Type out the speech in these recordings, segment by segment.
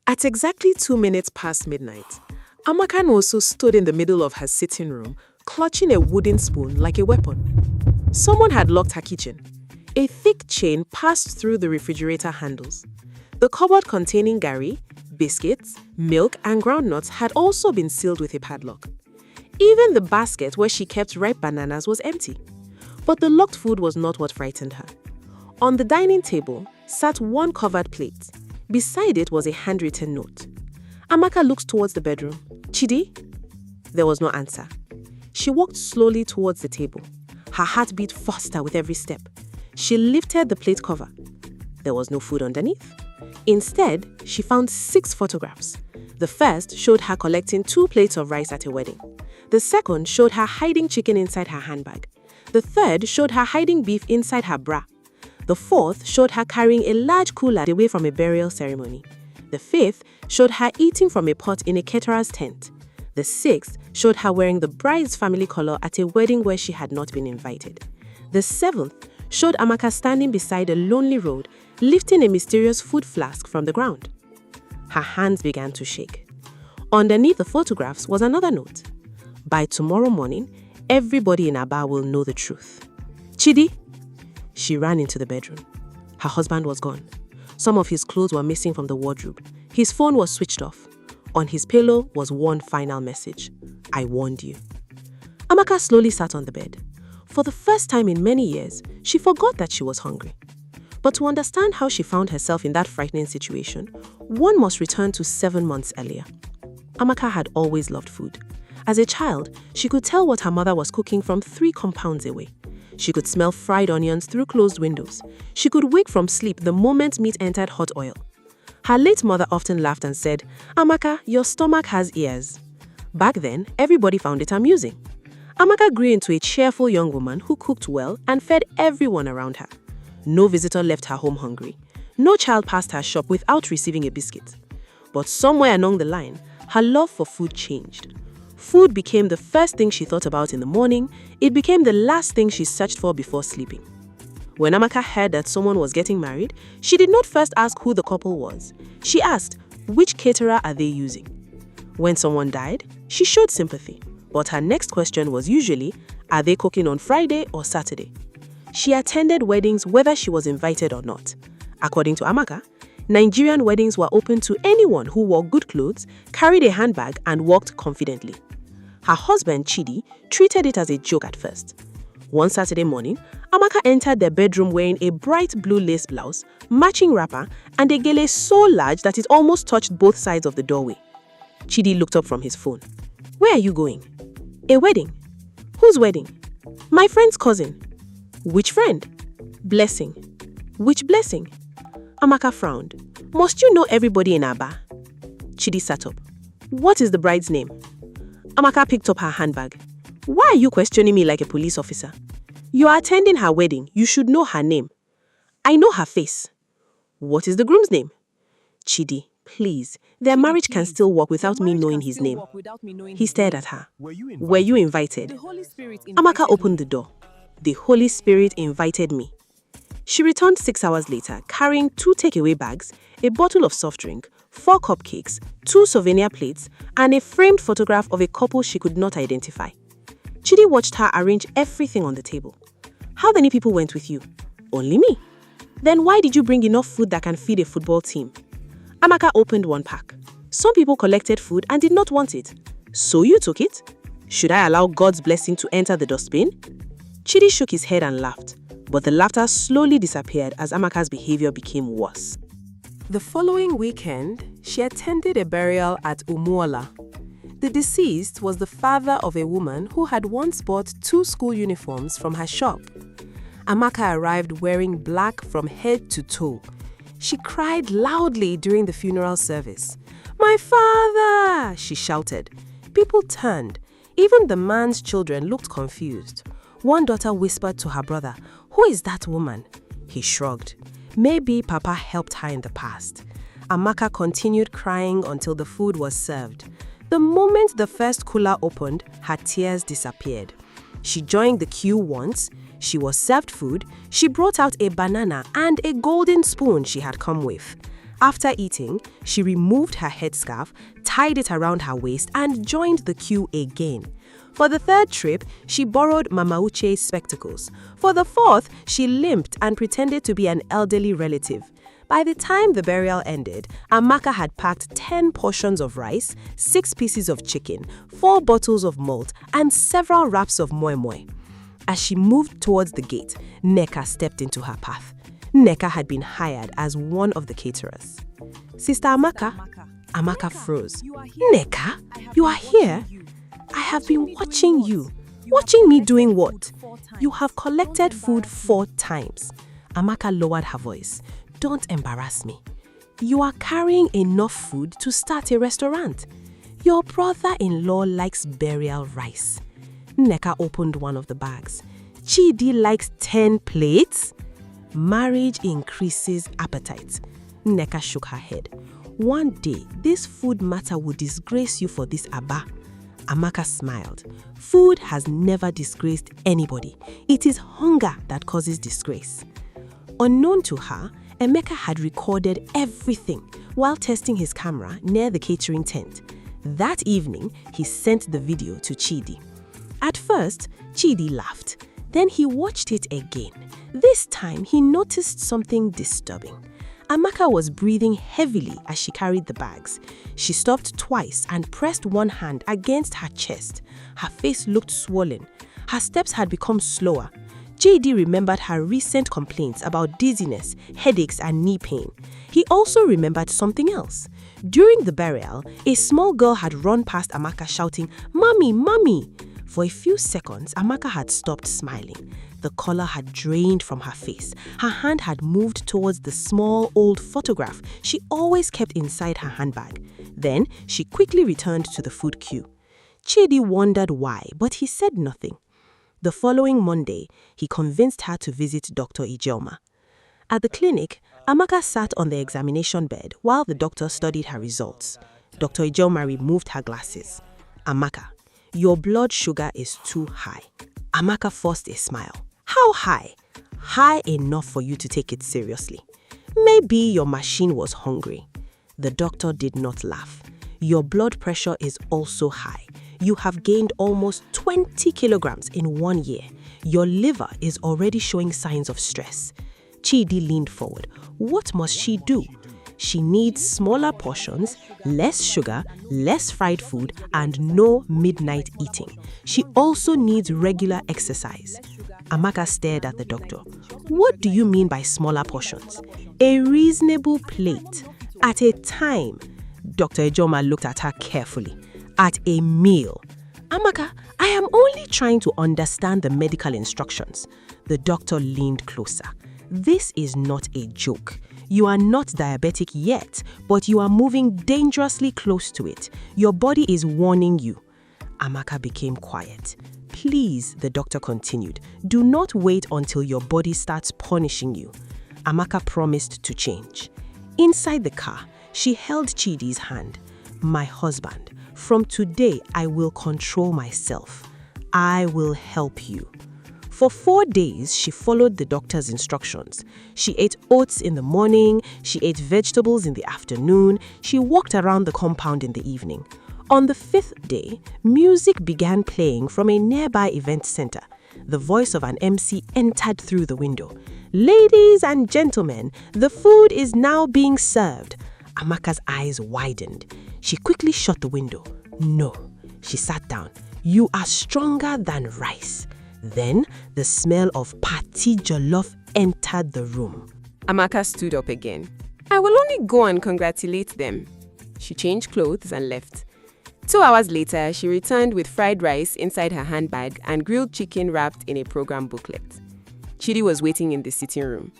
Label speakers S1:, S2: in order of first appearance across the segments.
S1: At exactly 2 minutes past midnight, Amaka also stood in the middle of her sitting room, clutching a wooden spoon like a weapon. Someone had locked her kitchen. A thick chain passed through the refrigerator handles. The cupboard containing gari, biscuits, milk, and groundnuts had also been sealed with a padlock. Even the basket where she kept ripe bananas was empty. But the locked food was not what frightened her. On the dining table sat one covered plate. Beside it was a handwritten note. Amaka looked towards the bedroom. "Chidi?" There was no answer. She walked slowly towards the table. Her heart beat faster with every step. She lifted the plate cover. There was no food underneath. Instead, she found 6 photographs. The first showed her collecting 2 plates of rice at a wedding. The second showed her hiding chicken inside her handbag. The third showed her hiding beef inside her bra. The fourth showed her carrying a large cooler away from a burial ceremony. The fifth showed her eating from a pot in a caterer's tent. The sixth showed her wearing the bride's family color at a wedding where she had not been invited. The seventh showed Amaka standing beside a lonely road, lifting a mysterious food flask from the ground. Her hands began to shake. Underneath the photographs was another note. "By tomorrow morning, everybody in Aba will know the truth. Chidi." She ran into the bedroom. Her husband was gone. Some of his clothes were missing from the wardrobe. His phone was switched off. On his pillow was one final message: "I warned you." Amaka slowly sat on the bed. For the first time in many years, she forgot that she was hungry. But to understand how she found herself in that frightening situation, one must return to 7 months earlier. Amaka had always loved food. As a child, she could tell what her mother was cooking from 3 compounds away. She could smell fried onions through closed windows. She could wake from sleep the moment meat entered hot oil. Her late mother often laughed and said, "Amaka, your stomach has ears." Back then, everybody found it amusing. Amaka grew into a cheerful young woman who cooked well and fed everyone around her. No visitor left her home hungry. No child passed her shop without receiving a biscuit. But somewhere along the line, her love for food changed. Food became the first thing she thought about in the morning. It became the last thing she searched for before sleeping. When Amaka heard that someone was getting married, she did not first ask who the couple was. She asked, which caterer are they using? When someone died, she showed sympathy. But her next question was usually, are they cooking on Friday or Saturday? She attended weddings whether she was invited or not. According to Amaka, Nigerian weddings were open to anyone who wore good clothes, carried a handbag, and walked confidently. Her husband, Chidi, treated it as a joke at first. One Saturday morning, Amaka entered their bedroom wearing a bright blue lace blouse, matching wrapper, and a gele so large that it almost touched both sides of the doorway. Chidi looked up from his phone. "Where are you going?" "A wedding." "Whose wedding?" "My friend's cousin." "Which friend?" "Blessing." "Which blessing?" Amaka frowned. "Must you know everybody in Aba?" Chidi sat up. "What is the bride's name?" Amaka picked up her handbag. "Why are you questioning me like a police officer? You are attending her wedding. You should know her name." "I know her face." "What is the groom's name?" "Chidi, please. Their marriage can still work without me knowing his name." He stared at her. "Were you invited?" Amaka opened the door. "The Holy Spirit invited me." She returned 6 hours later, carrying 2 takeaway bags, a bottle of soft drink, 4 cupcakes, 2 souvenir plates, and a framed photograph of a couple she could not identify. Chidi watched her arrange everything on the table. "How many people went with you?" "Only me." "Then why did you bring enough food that can feed a football team?" Amaka opened one pack. "Some people collected food and did not want it. So you took it? Should I allow God's blessing to enter the dustbin?" Chidi shook his head and laughed, but the laughter slowly disappeared as Amaka's behavior became worse. The following weekend, she attended a burial at Umuola. The deceased was the father of a woman who had once bought 2 school uniforms from her shop. Amaka arrived wearing black from head to toe. She cried loudly during the funeral service. "My father!" she shouted. People turned. Even the man's children looked confused. One daughter whispered to her brother, "Who is that woman?" He shrugged. Maybe Papa helped her in the past. Amaka continued crying until the food was served. The moment the first cooler opened, her tears disappeared. She joined the queue once. She was served food. She brought out a banana and a golden spoon she had come with.
S2: After eating, she removed her headscarf, tied it around her waist, and joined the queue again. For the third trip, she borrowed Mama Uche's spectacles. For the fourth, she limped and pretended to be an elderly relative. By the time the burial ended, Amaka had packed 10 portions of rice, 6 pieces of chicken, 4 bottles of malt, and several wraps of moi moi. As she moved towards the gate, Nneka stepped into her path. Nneka had been hired as one of the caterers. Sister Amaka? Amaka froze. Nneka, you are here? I have been watching you. Watching me doing what? You have collected food 4 times. Amaka lowered her voice. Don't embarrass me. You are carrying enough food to start a restaurant. Your brother-in-law likes burial rice. Nneka opened one of the bags. Chidi likes 10 plates? Marriage increases appetite. Nneka shook her head. One day, this food matter will disgrace you for this Aba. Amaka smiled. Food has never disgraced anybody. It is hunger that causes disgrace. Unknown to her, Emeka had recorded everything while testing his camera near the catering tent. That evening, he sent the video to Chidi. At first, Chidi laughed. Then he watched it again. This time, he noticed something disturbing. Amaka was breathing heavily as she carried the bags. She stopped twice and pressed one hand against her chest. Her face looked swollen. Her steps had become slower. JD remembered her recent complaints about dizziness, headaches, and knee pain. He also remembered something else. During the burial, a small girl had run past Amaka shouting, "Mommy, Mommy!" For a few seconds, Amaka had stopped smiling. The color had drained from her face. Her hand had moved towards the small old photograph she always kept inside her handbag. Then she quickly returned to the food queue. Chidi wondered why, but he said nothing. The following Monday, he convinced her to visit Dr. Ijeoma. At the clinic, Amaka sat on the examination bed while the doctor studied her results. Dr. Ijeoma removed her glasses. "Amaka, your blood sugar is too high." Amaka forced a smile. "How high?" "High enough for you to take it seriously. Maybe your machine was hungry." The doctor did not laugh. "Your blood pressure is also high. You have gained almost 20 kilograms in 1 year. Your liver is already showing signs of stress." Chidi leaned forward. What must she do? She needs smaller portions, less sugar, less fried food, and no midnight eating. She also needs regular exercise. Amaka stared at the doctor. "What do you mean by smaller portions?" "A reasonable plate. At a time." Dr. Ijeoma looked at her carefully. "At a meal." "Amaka, I am only trying to understand the medical instructions." The doctor leaned closer. "This is not a joke. You are not diabetic yet, but you are moving dangerously close to it. Your body is warning you." Amaka became quiet. "Please," the doctor continued, "do not wait until your body starts punishing you." Amaka promised to change. Inside the car, she held Chidi's hand. "My husband, from today I will control myself. I will help you." For 4 days, she followed the doctor's instructions. She ate oats in the morning, she ate vegetables in the afternoon, she walked around the compound in the evening. On the 5th day, music began playing from a nearby event center. The voice of an MC entered through the window. "Ladies and gentlemen, the food is now being served." Amaka's eyes widened. She quickly shut the window. "No." She sat down. "You are stronger than rice." Then the smell of pati jollof entered the room.
S1: Amaka stood up again. "I will only go and congratulate them." She changed clothes and left. 2 hours later, she returned with fried rice inside her handbag and grilled chicken wrapped in a program booklet. Chidi was waiting in the sitting room.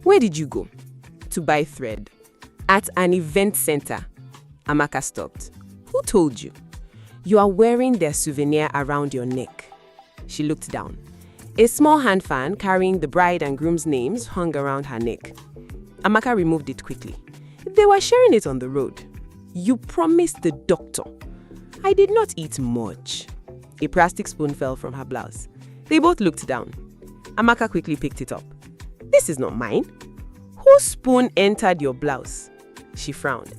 S1: "Where did you go?" "To buy thread." "At an event center." Amaka stopped. "Who told you?" "You are wearing their souvenir around your neck." She looked down. A small hand fan carrying the bride and groom's names hung around her neck. Amaka removed it quickly. "They were sharing it on the road." "You promised the doctor." "I did not eat much." A plastic spoon fell from her blouse. They both looked down. Amaka quickly picked it up. "This is not mine." "Whose spoon entered your blouse?"
S2: She frowned.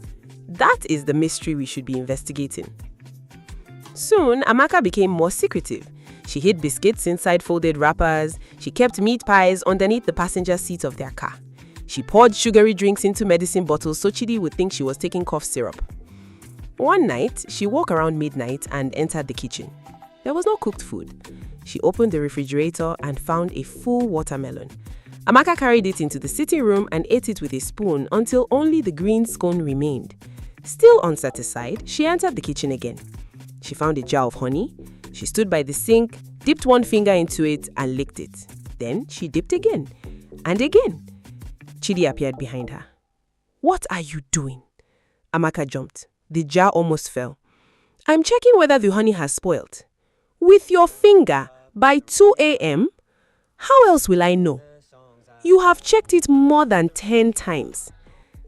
S2: That is the mystery we should be investigating. Soon, Amaka became more secretive. She hid biscuits inside folded wrappers. She kept meat pies underneath the passenger seat of their car. She poured sugary drinks into medicine bottles so Chidi would think she was taking cough syrup. One night, she woke around midnight and entered the kitchen. There was no cooked food. She opened the refrigerator and found a full watermelon. Amaka carried it into the sitting room and ate it with a spoon until only the green scone remained. Still unsatisfied, she entered the kitchen again. She found a jar of honey. She stood by the sink, dipped one finger into it and licked it. Then she dipped again and again. Chidi appeared behind her. "What are you doing?" Amaka jumped. The jar almost fell. "I'm checking whether the honey has spoiled." "With your finger by 2 a.m.? How else will I know? You have checked it more than 10 times.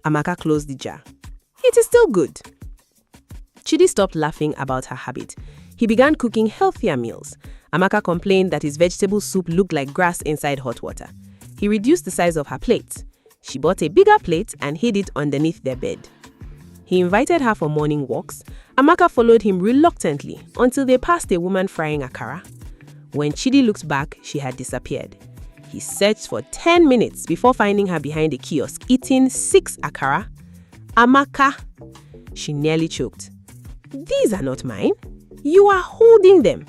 S2: Amaka closed the jar. "It is still good." Chidi stopped laughing about her habit. He began cooking healthier meals. Amaka complained that his vegetable soup looked like grass inside hot water. He reduced the size of her plate. She bought a bigger plate and hid it underneath their bed. He invited her for morning walks. Amaka followed him reluctantly until they passed a woman frying akara. When Chidi looked back, she had disappeared. He searched for 10 minutes before finding her behind a kiosk eating 6 akara. "Amaka," she nearly choked. "These are not mine. You are holding them."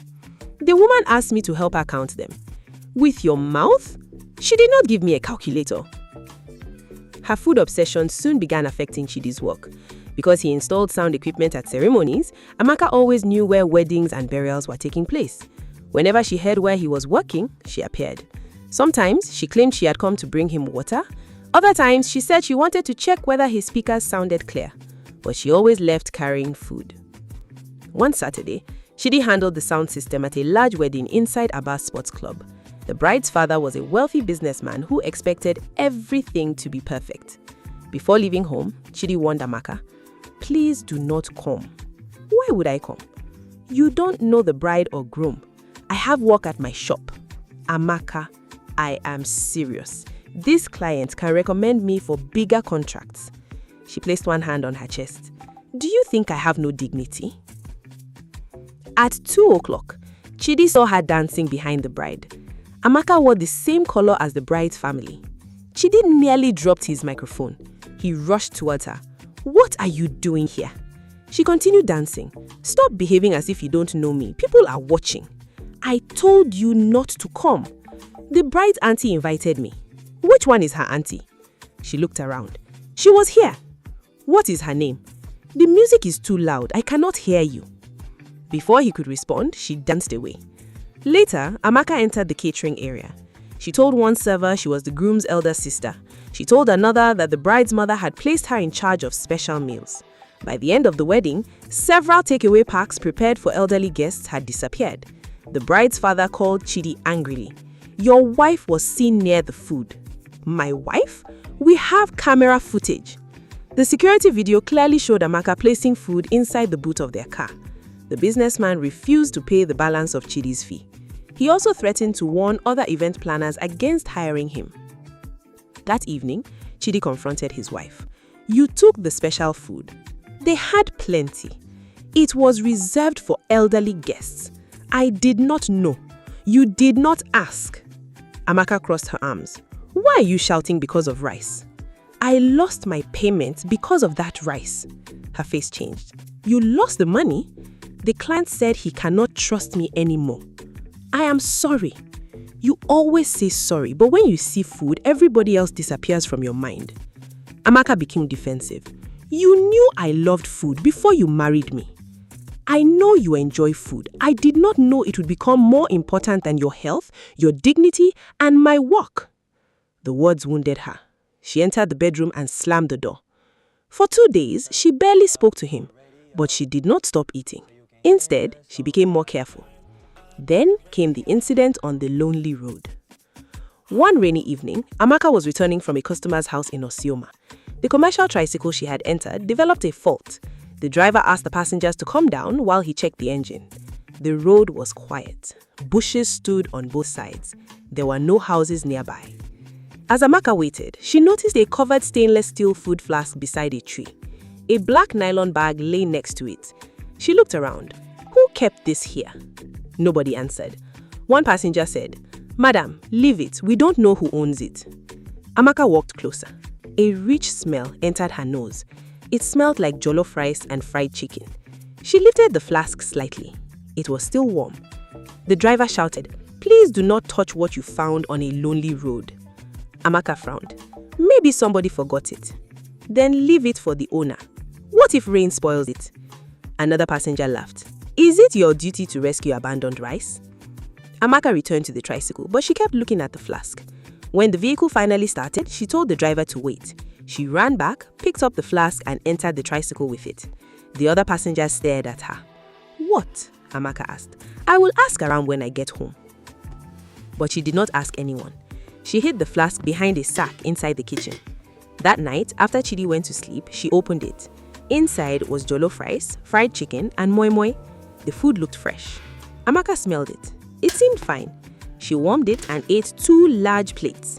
S2: The woman asked me to help her count them. "With your mouth?" She did not give me a calculator. Her food obsession soon began affecting Chidi's work. Because he installed sound equipment at ceremonies, Amaka always knew where weddings and burials were taking place. Whenever she heard where he was working, she appeared. Sometimes she claimed she had come to bring him water. Other times she said she wanted to check whether his speakers sounded clear. But she always left carrying food. One Saturday, Chidi handled the sound system at a large wedding inside Abbas Sports Club. The bride's father was a wealthy businessman who expected everything to be perfect. Before leaving home, Chidi warned Amaka, "Please do not come." "Why would I come?" "You don't know the bride or groom. I have work at my shop." "Amaka, I am serious. This client can recommend me for bigger contracts." She placed one hand on her chest. "Do you think I have no dignity?" At 2 o'clock, Chidi saw her dancing behind the bride. Amaka wore the same color as the bride's family. Chidi nearly dropped his microphone. He rushed towards her. "What are you doing here?" She continued dancing. "Stop behaving as if you don't know me. People are watching." "I told you not to come." "The bride's auntie invited me." "Which one is her auntie?" She looked around. "She was here." "What is her name?" "The music is too loud. I cannot hear you." Before he could respond, she danced away. Later, Amaka entered the catering area. She told one server she was the groom's elder sister. She told another that the bride's mother had placed her in charge of special meals. By the end of the wedding, several takeaway packs prepared for elderly guests had disappeared. The bride's father called Chidi angrily. "Your wife was seen near the food." "My wife? We have camera footage." The security video clearly showed Amaka placing food inside the boot of their car. The businessman refused to pay the balance of Chidi's fee. He also threatened to warn other event planners against hiring him. That evening, Chidi confronted his wife. "You took the special food. They had plenty. It was reserved for elderly guests. I did not know. You did not ask." Amaka crossed her arms. "Why are you shouting because of rice?" "I lost my payment because of that rice." Her face changed. "You lost the money?" "The client said he cannot trust me anymore." "I am sorry." "You always say sorry, but when you see food, everybody else disappears from your mind." Amaka became defensive. "You knew I loved food before you married me." "I know you enjoy food. I did not know it would become more important than your health, your dignity, and my work." The words wounded her. She entered the bedroom and slammed the door. For 2 days, she barely spoke to him, but she did not stop eating. Instead, she became more careful. Then came the incident on the lonely road. One rainy evening, Amaka was returning from a customer's house in Osioma. The commercial tricycle she had entered developed a fault. The driver asked the passengers to come down while he checked the engine. The road was quiet. Bushes stood on both sides. There were no houses nearby. As Amaka waited, she noticed a covered stainless steel food flask beside a tree. A black nylon bag lay next to it. She looked around. Who kept this here? Nobody answered. One passenger said, "Madam, leave it. We don't know who owns it." Amaka walked closer. A rich smell entered her nose. It smelled like jollof rice and fried chicken. She lifted the flask slightly. It was still warm. The driver shouted, "Please do not touch what you found on a lonely road." Amaka frowned. Maybe somebody forgot it. Then leave it for the owner. What if rain spoils it? Another passenger laughed. Is it your duty to rescue abandoned rice? Amaka returned to the tricycle, but she kept looking at the flask. When the vehicle finally started, she told the driver to wait. She ran back, picked up the flask, and entered the tricycle with it. The other passengers stared at her. What? Amaka asked. I will ask around when I get home. But she did not ask anyone. She hid the flask behind a sack inside the kitchen. That night, after Chidi went to sleep, she opened it. Inside was jollof rice, fried chicken, and moi moi. The food looked fresh. Amaka smelled it. It seemed fine. She warmed it and ate 2 large plates.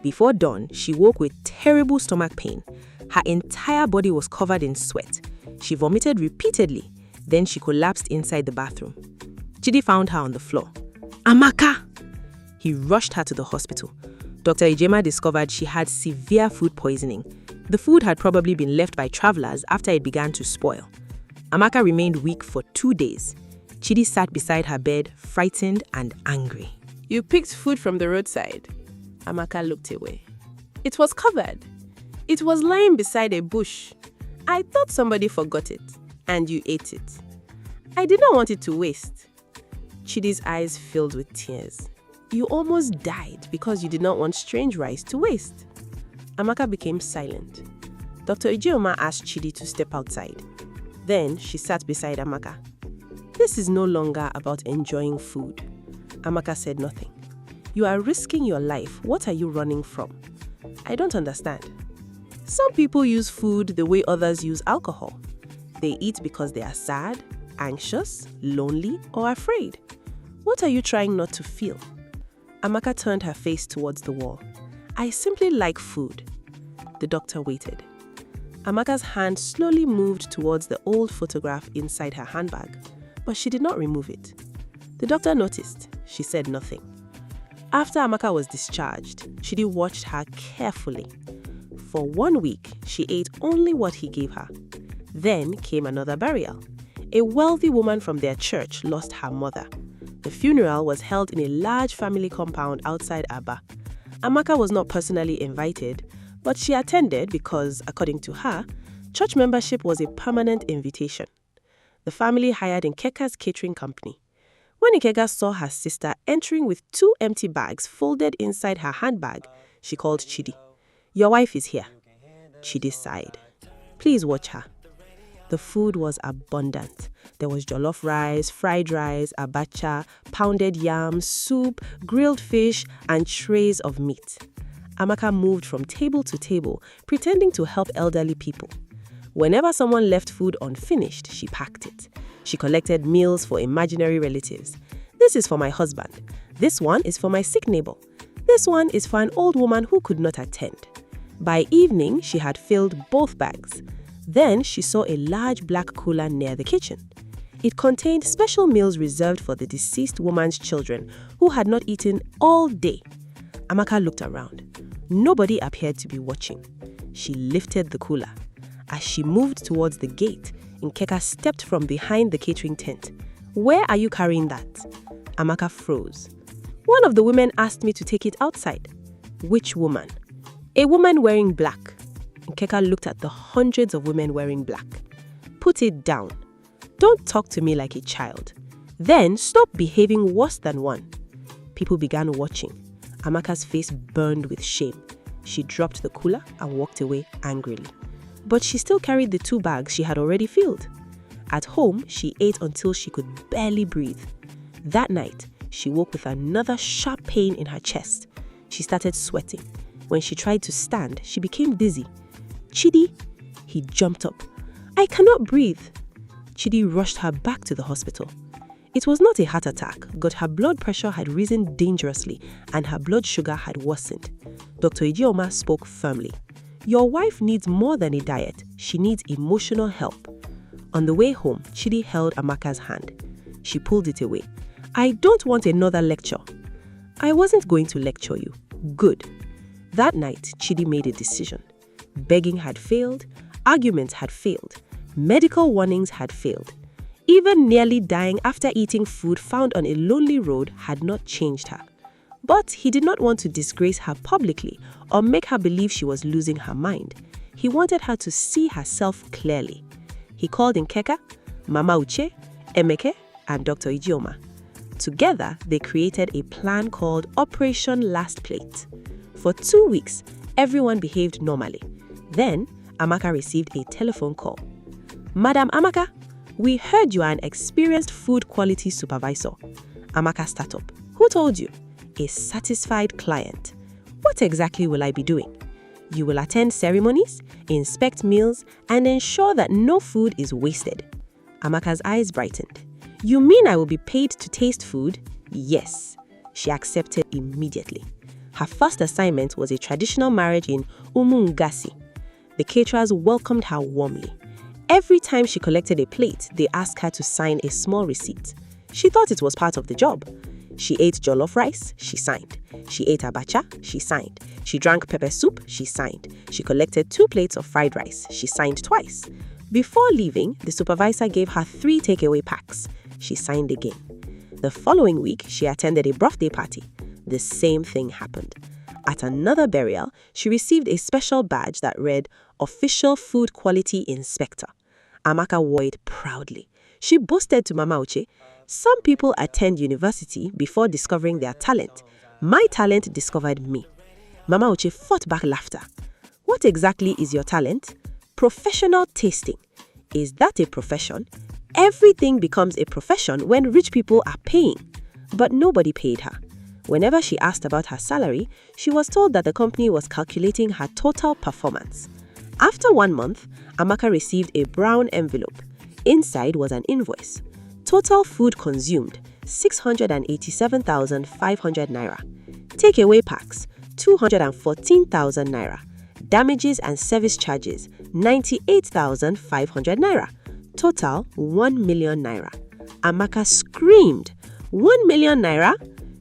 S2: Before dawn, she woke with terrible stomach pain. Her entire body was covered in sweat. She vomited repeatedly. Then she collapsed inside the bathroom. Chidi found her on the floor. Amaka! He rushed her to the hospital. Dr. Enyinna discovered she had severe food poisoning. The food had probably been left by travelers after it began to spoil. Amaka remained weak for 2 days. Chidi sat beside her bed, frightened and angry.
S1: You picked food from the roadside. Amaka looked away. It was covered. It was lying beside a bush. I thought somebody forgot it, and you ate it. I did not want it to waste. Chidi's eyes filled with tears. You almost died because you did not want strange rice to waste. Amaka became silent. Dr. Enyinna asked Chidi to step outside. Then she sat beside Amaka. This is no longer about enjoying food. Amaka said nothing. You are risking your life. What are you running from? I don't understand. Some people use food the way others use alcohol. They eat because they are sad, anxious, lonely, or afraid. What are you trying not to feel? Amaka turned her face towards the wall. I simply like food. The doctor waited. Amaka's hand slowly moved towards the old photograph inside her handbag, but she did not remove it. The doctor noticed. She said nothing. After Amaka was discharged, Chidi watched her carefully. For 1 week, she ate only what he gave her. Then came another burial. A wealthy woman from their church lost her mother. The funeral was held in a large family compound outside Aba. Amaka was not personally invited, but she attended because, according to her, church membership was a permanent invitation. The family hired Nkeka's catering company. When Nkeka saw her sister entering with 2 empty bags folded inside her handbag, she called Chidi. Your wife is here. Chidi sighed. Please watch her. The food was abundant. There was jollof rice, fried rice, abacha, pounded yam, soup, grilled fish, and trays of meat. Amaka moved from table to table, pretending to help elderly people. Whenever someone left food unfinished, she packed it. She collected meals for imaginary relatives. This is for my husband. This one is for my sick neighbor. This one is for an old woman who could not attend. By evening, she had filled both bags. Then she saw a large black cooler near the kitchen. It contained special meals reserved for the deceased woman's children who had not eaten all day. Amaka looked around. Nobody appeared to be watching. She lifted the cooler. As she moved towards the gate, Nkeka stepped from behind the catering tent. Where are you carrying that? Amaka froze. One of the women asked me to take it outside. Which woman? A woman wearing black. Nkeka looked at the hundreds of women wearing black. Put it down. Don't talk to me like a child. Then stop behaving worse than one. People began watching. Amaka's face burned with shame. She dropped the cooler and walked away angrily. But she still carried the 2 bags she had already filled. At home, she ate until she could barely breathe. That night, she woke with another sharp pain in her chest. She started sweating. When she tried to stand, she became dizzy. Chidi, he jumped up. I cannot breathe. Chidi rushed her back to the hospital.
S2: It was not a heart attack, but her blood pressure had risen dangerously and her blood sugar had worsened. Dr. Ijeoma spoke firmly. Your wife needs more than a diet. She needs emotional help. On the way home, Chidi held Amaka's hand. She pulled it away. I don't want another lecture. I wasn't going to lecture you. Good. That night, Chidi made a decision. Begging had failed. Arguments had failed. Medical warnings had failed. Even nearly dying after eating food found on a lonely road had not changed her. But he did not want to disgrace her publicly or make her believe she was losing her mind. He wanted her to see herself clearly. He called Nkeka, Mama Uche, Emeke, and Dr. Ijeoma. Together, they created a plan called Operation Last Plate. For 2 weeks, everyone behaved normally. Then, Amaka received a telephone call. Madam Amaka, we heard you are an experienced food quality supervisor. Amaka sat up. Who told you? A satisfied client. What exactly will I be doing? You will attend ceremonies, inspect meals, and ensure that no food is wasted. Amaka's eyes brightened. You mean I will be paid to taste food? Yes. She accepted immediately. Her first assignment was a traditional marriage in Umungasi. The caterers welcomed her warmly. Every time she collected a plate, they asked her to sign a small receipt. She thought it was part of the job. She ate jollof rice, she signed. She ate abacha, she signed. She drank pepper soup, she signed. She collected 2 plates of fried rice, she signed twice. Before leaving, the supervisor gave her 3 takeaway packs. She signed again. The following week, she attended a birthday party. The same thing happened. At another burial, she received a special badge that read, Official Food Quality Inspector. Amaka wore it proudly. She boasted to Mama Uche, some people attend university before discovering their talent. My talent discovered me. Mama Uche fought back laughter. What exactly is your talent? Professional tasting. Is that a profession? Everything becomes a profession when rich people are paying. But nobody paid her. Whenever she asked about her salary, she was told that the company was calculating her total performance. After 1 month, Amaka received a brown envelope. Inside was an invoice. Total food consumed, 687,500 naira. Takeaway packs, 214,000 naira. Damages and service charges, 98,500 naira. Total, 1 million naira. Amaka screamed, 1 million naira?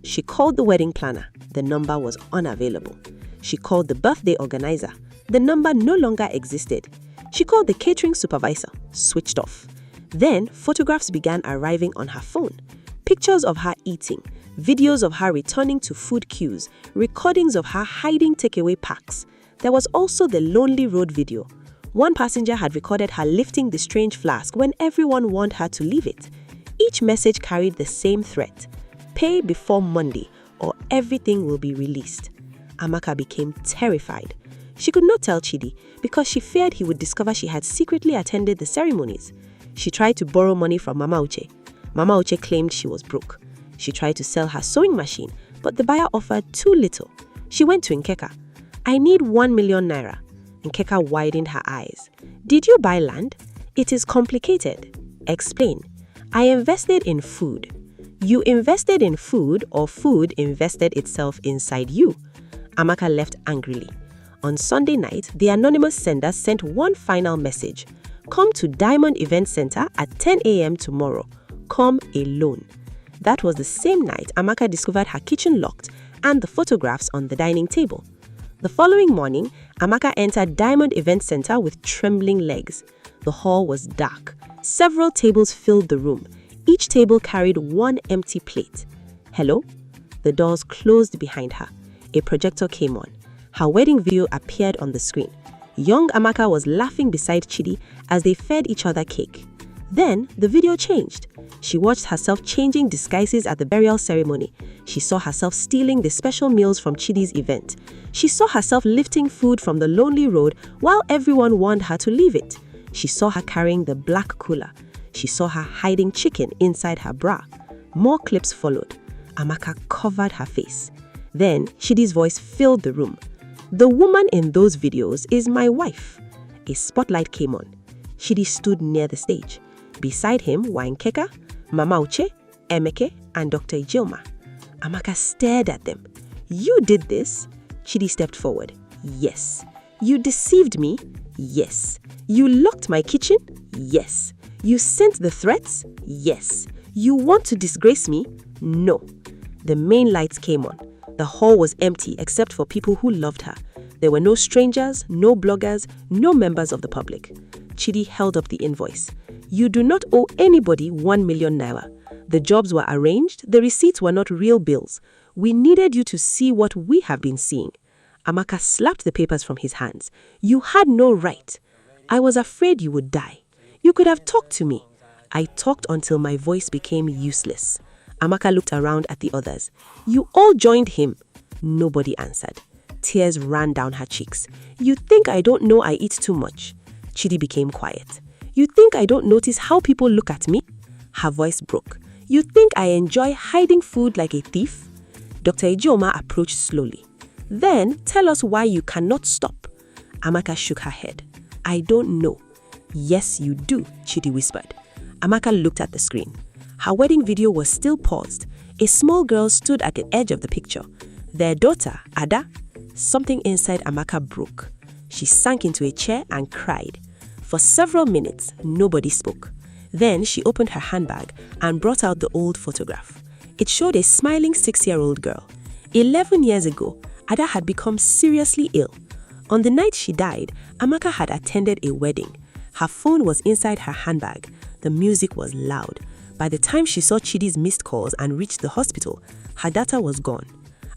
S2: She called the wedding planner. The number was unavailable. She called the birthday organizer. The number no longer existed. She called the catering supervisor. Switched off. Then, photographs began arriving on her phone. Pictures of her eating, videos of her returning to food queues, recordings of her hiding takeaway packs. There was also the lonely road video. One passenger had recorded her lifting the strange flask when everyone warned her to leave it. Each message carried the same threat. Pay before Monday or everything will be released. Amaka became terrified. She could not tell Chidi because she feared he would discover she had secretly attended the ceremonies. She tried to borrow money from Mama Uche. Mama Uche claimed she was broke. She tried to sell her sewing machine, but the buyer offered too little. She went to Nkeka. I need 1 million naira. Nkeka widened her eyes. Did you buy land? It is complicated. Explain. I invested in food. You invested in food or food invested itself inside you? Amaka left angrily. On Sunday night, the anonymous sender sent one final message. Come to Diamond Event Center at 10 a.m. tomorrow. Come alone. That was the same night Amaka discovered her kitchen locked and the photographs on the dining table. The following morning, Amaka entered Diamond Event Center with trembling legs. The hall was dark. Several tables filled the room. Each table carried 1 empty plate. Hello? The doors closed behind her. A projector came on. Her wedding video appeared on the screen. Young Amaka was laughing beside Chidi as they fed each other cake. Then, the video changed. She watched herself changing disguises at the burial ceremony. She saw herself stealing the special meals from Chidi's event. She saw herself lifting food from the lonely road while everyone warned her to leave it. She saw her carrying the black cooler. She saw her hiding chicken inside her bra. More clips followed. Amaka covered her face. Then, Chidi's voice filled the room. The woman in those videos is my wife. A spotlight came on. Chidi stood near the stage. Beside him were Nkeka, Mama Uche, Emeka and Dr. Ijoma. Amaka stared at them. You did this? Chidi stepped forward. Yes. You deceived me? Yes. You locked my kitchen? Yes. You sent the threats? Yes. You want to disgrace me? No. The main lights came on. The hall was empty except for people who loved her. There were no strangers, no bloggers, no members of the public. Chidi held up the invoice. You do not owe anybody 1 million naira. The jobs were arranged, the receipts were not real bills. We needed you to see what we have been seeing. Amaka slapped the papers from his hands. You had no right. I was afraid you would die. You could have talked to me. I talked until my voice became useless. Amaka looked around at the others. You all joined him. Nobody answered. Tears ran down her cheeks. You think I don't know I eat too much? Chidi became quiet. You think I don't notice how people look at me? Her voice broke. You think I enjoy hiding food like a thief? Dr. Ijoma approached slowly. Then tell us why you cannot stop. Amaka shook her head. I don't know. Yes, you do, Chidi whispered. Amaka looked at the screen. Her wedding video was still paused. A small girl stood at the edge of the picture. Their daughter, Ada. Something inside Amaka broke. She sank into a chair and cried. For several minutes, nobody spoke. Then she opened her handbag and brought out the old photograph. It showed a smiling 6-year-old girl. 11 years ago, Ada had become seriously ill. On the night she died, Amaka had attended a wedding. Her phone was inside her handbag. The music was loud. By the time she saw Chidi's missed calls and reached the hospital, her data was gone.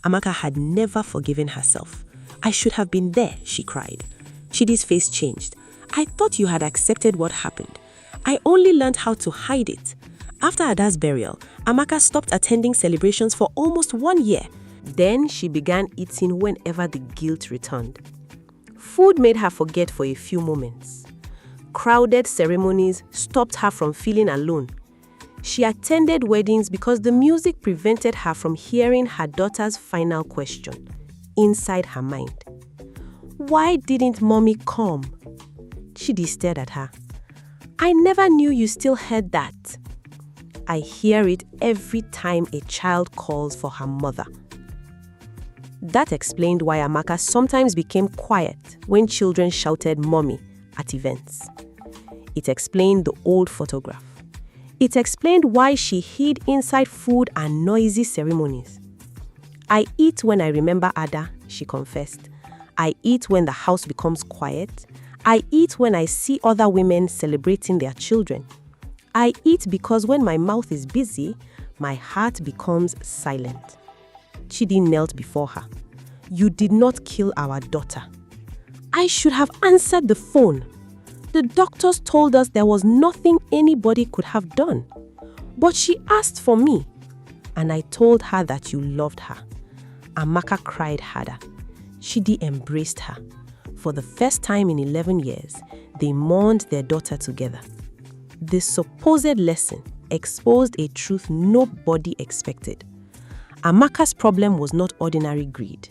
S2: Amaka had never forgiven herself. I should have been there, she cried. Chidi's face changed. I thought you had accepted what happened. I only learned how to hide it. After Ada's burial, Amaka stopped attending celebrations for almost 1 year. Then she began eating whenever the guilt returned. Food made her forget for a few moments. Crowded ceremonies stopped her from feeling alone. She attended weddings because the music prevented her from hearing her daughter's final question inside her mind. Why didn't mommy come? Chidi stared at her. I never knew you still heard that. I hear it every time a child calls for her mother. That explained why Amaka sometimes became quiet when children shouted mommy at events. It explained the old photograph. It explained why she hid inside food and noisy ceremonies. I eat when I remember Ada, she confessed. I eat when the house becomes quiet. I eat when I see other women celebrating their children. I eat because when my mouth is busy, my heart becomes silent. Chidi knelt before her. You did not kill our daughter. I should have answered the phone. The doctors told us there was nothing anybody could have done. But she asked for me, and I told her that you loved her. Amaka cried harder. Chidi embraced her. For the first time in 11 years, they mourned their daughter together. The supposed lesson exposed a truth nobody expected. Amaka's problem was not ordinary greed.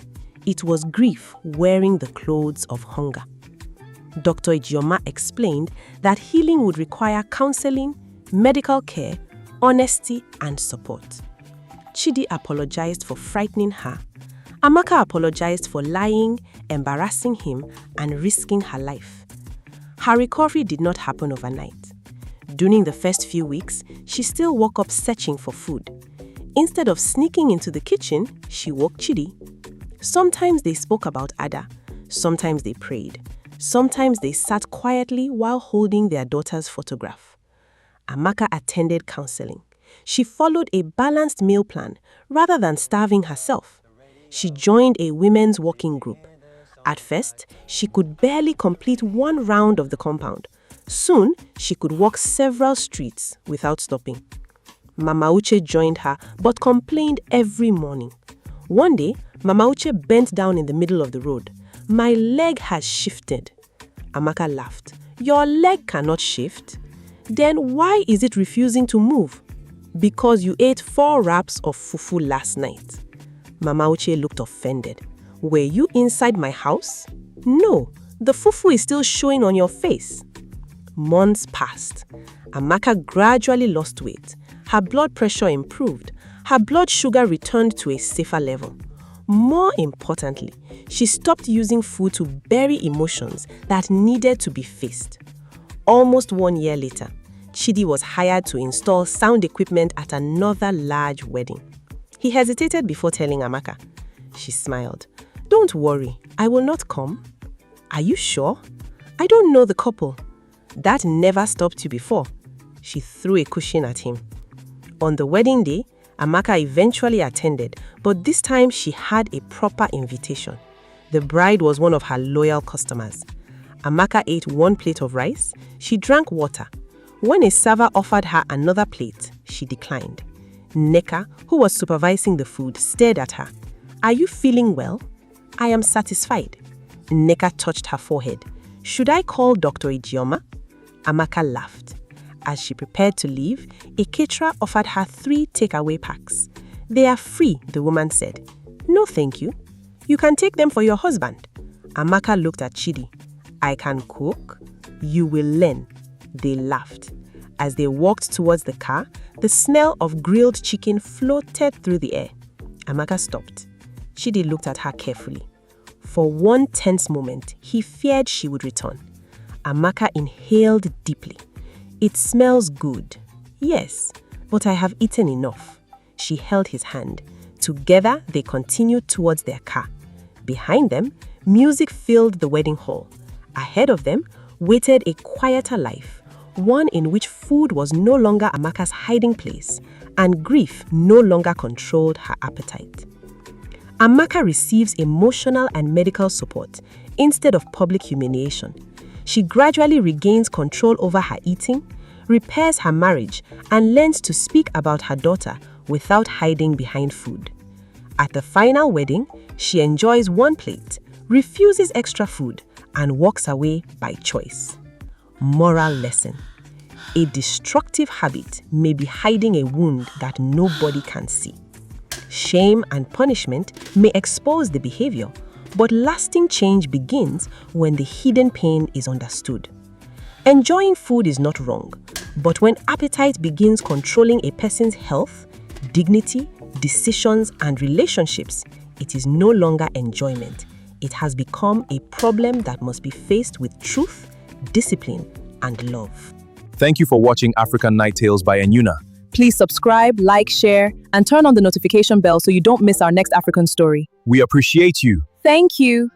S2: It was grief wearing the clothes of hunger. Dr. Ijoma explained that healing would require counseling, medical care, honesty, and support. Chidi apologized for frightening her. Amaka apologized for lying, embarrassing him, and risking her life. Her recovery did not happen overnight. During the first few weeks, she still woke up searching for food. Instead of sneaking into the kitchen, she woke Chidi. Sometimes they spoke about Ada. Sometimes they prayed. Sometimes they sat quietly while holding their daughter's photograph. Amaka attended counseling. She followed a balanced meal plan rather than starving herself. She joined a women's walking group. At first, she could barely complete 1 round of the compound. Soon, she could walk several streets without stopping. Mama Uche joined her but complained every morning. One day, Mama Uche bent down in the middle of the road. My leg has shifted. Amaka laughed. Your leg cannot shift? Then why is it refusing to move? Because you ate 4 wraps of fufu last night. Mama Uche looked offended. Were you inside my house? No, the fufu is still showing on your face. Months passed. Amaka gradually lost weight. Her blood pressure improved. Her blood sugar returned to a safer level. More importantly, she stopped using food to bury emotions that needed to be faced. Almost 1 year later, Chidi was hired to install sound equipment at another large wedding. He hesitated before telling Amaka. She smiled. "Don't worry, I will not come." "Are you sure?" "I don't know the couple." "That never stopped you before." She threw a cushion at him. On the wedding day, Amaka eventually attended, but this time she had a proper invitation. The bride was one of her loyal customers. Amaka ate 1 plate of rice. She drank water. When a server offered her another plate, she declined. Neka, who was supervising the food, stared at her. "Are you feeling well?" "I am satisfied." Neka touched her forehead. "Should I call Dr. Ijeoma?" Amaka laughed. As she prepared to leave, a caterer offered her 3 takeaway packs. "They are free," the woman said. "No, thank you." "You can take them for your husband." Amaka looked at Chidi. "I can cook?" "You will learn." They laughed. As they walked towards the car, the smell of grilled chicken floated through the air. Amaka stopped. Chidi looked at her carefully. For one tense moment, he feared she would return. Amaka inhaled deeply. "It smells good." "Yes, but I have eaten enough." She held his hand. Together, they continued towards their car. Behind them, music filled the wedding hall. Ahead of them waited a quieter life, one in which food was no longer Amaka's hiding place, and grief no longer controlled her appetite. Amaka receives emotional and medical support instead of public humiliation. She gradually regains control over her eating, repairs her marriage, and learns to speak about her daughter without hiding behind food. At the final wedding, she enjoys 1 plate, refuses extra food, and walks away by choice. Moral lesson: a destructive habit may be hiding a wound that nobody can see. Shame and punishment may expose the behavior, but lasting change begins when the hidden pain is understood. Enjoying food is not wrong, but when appetite begins controlling a person's health, dignity, decisions, and relationships, it is no longer enjoyment. It has become a problem that must be faced with truth, discipline, and love.
S3: Thank you for watching African Night Tales by Enyinna.
S4: Please subscribe, like, share, and turn on the notification bell so you don't miss our next African story.
S3: We appreciate you.
S4: Thank you.